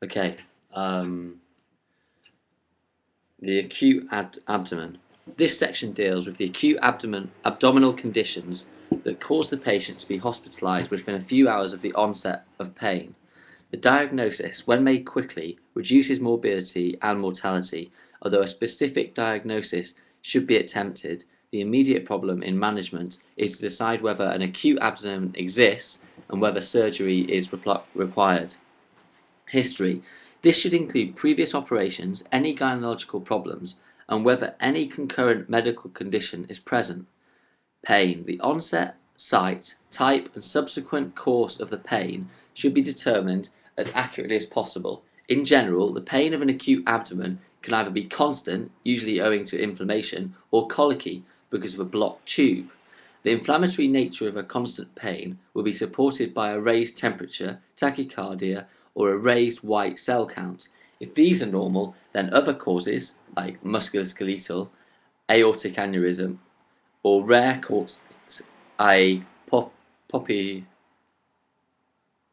Okay, the acute abdomen. This section deals with the acute abdominal conditions that cause the patient to be hospitalized within a few hours of the onset of pain. The diagnosis, when made quickly, reduces morbidity and mortality, although a specific diagnosis should be attempted. The immediate problem in management is to decide whether an acute abdomen exists and whether surgery is required. History. This should include previous operations, any gynecological problems, and whether any concurrent medical condition is present. Pain. The onset, site, type, and subsequent course of the pain should be determined as accurately as possible. In general, the pain of an acute abdomen can either be constant, usually owing to inflammation, or colicky because of a blocked tube. The inflammatory nature of a constant pain will be supported by a raised temperature, tachycardia, or a raised white cell count. If these are normal, then other causes, like musculoskeletal, aortic aneurysm, or rare causes, i.e.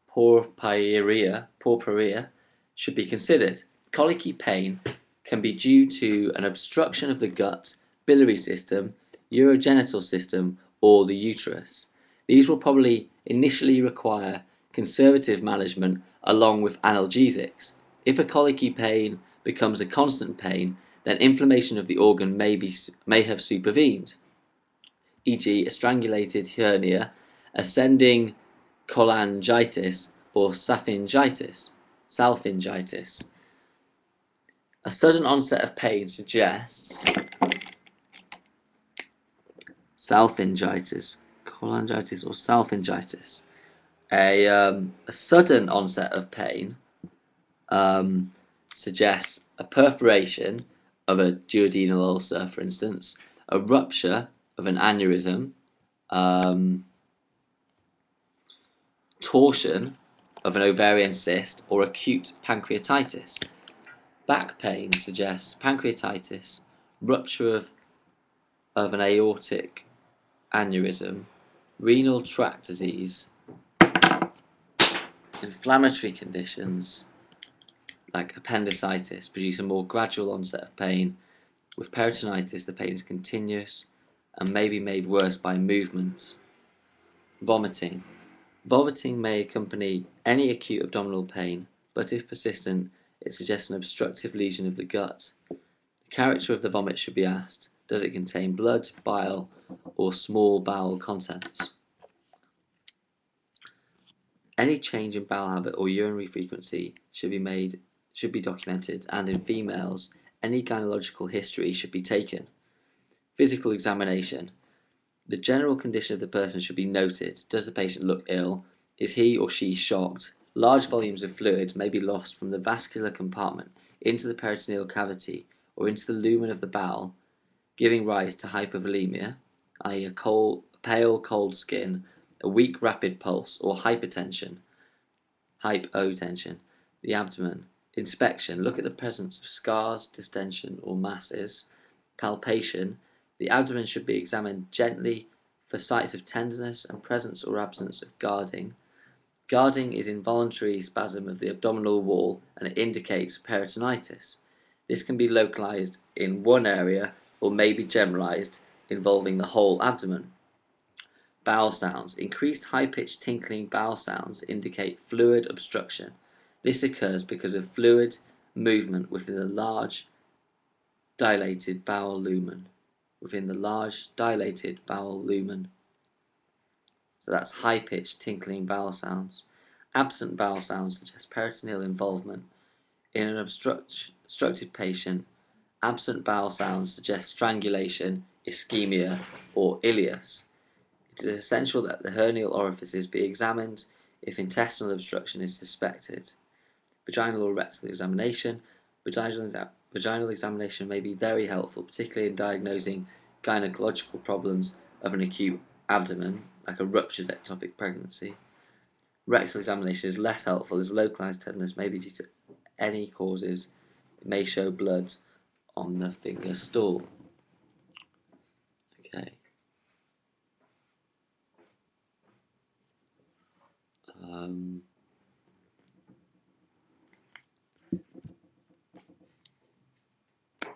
porphyria, should be considered. Colicky pain can be due to an obstruction of the gut, biliary system, urogenital system, or the uterus. These will probably initially require conservative management along with analgesics. If a colicky pain becomes a constant pain, then inflammation of the organ may have supervened, e.g. a strangulated hernia, ascending cholangitis, or salpingitis. A sudden onset of pain suggests cholangitis, or salpingitis. A sudden onset of pain suggests a perforation of a duodenal ulcer, for instance, a rupture of an aneurysm, torsion of an ovarian cyst, or acute pancreatitis. Back pain suggests pancreatitis, rupture of an aortic aneurysm, renal tract disease. Inflammatory conditions like appendicitis produce a more gradual onset of pain. With peritonitis, the pain is continuous and may be made worse by movement. Vomiting. Vomiting may accompany any acute abdominal pain, but if persistent, it suggests an obstructive lesion of the gut. The character of the vomit should be asked. Does it contain blood, bile, or small bowel contents? Any change in bowel habit or urinary frequency should be documented, and in females, any gynecological history should be taken. Physical examination. The general condition of the person should be noted. Does the patient look ill? Is he or she shocked? Large volumes of fluid may be lost from the vascular compartment into the peritoneal cavity or into the lumen of the bowel, giving rise to hypovolemia, i.e. pale, cold skin, a weak, rapid pulse, or hypotension. The abdomen. Inspection. Look at the presence of scars, distension, or masses. Palpation. The abdomen should be examined gently for sites of tenderness and presence or absence of guarding. Guarding is involuntary spasm of the abdominal wall and it indicates peritonitis. This can be localized in one area or may be generalized, involving the whole abdomen. Bowel sounds. Increased high-pitched tinkling bowel sounds indicate fluid obstruction. This occurs because of fluid movement within the large dilated bowel lumen. So that's high-pitched tinkling bowel sounds. Absent bowel sounds suggest peritoneal involvement. In an obstructed patient, absent bowel sounds suggest strangulation, ischemia, or ileus. It is essential that the hernial orifices be examined if intestinal obstruction is suspected. Vaginal or rectal examination. Vaginal examination may be very helpful, particularly in diagnosing gynecological problems of an acute abdomen, like a ruptured ectopic pregnancy. Rectal examination is less helpful as localized tenderness may be due to any causes. It may show blood on the finger stool. Okay.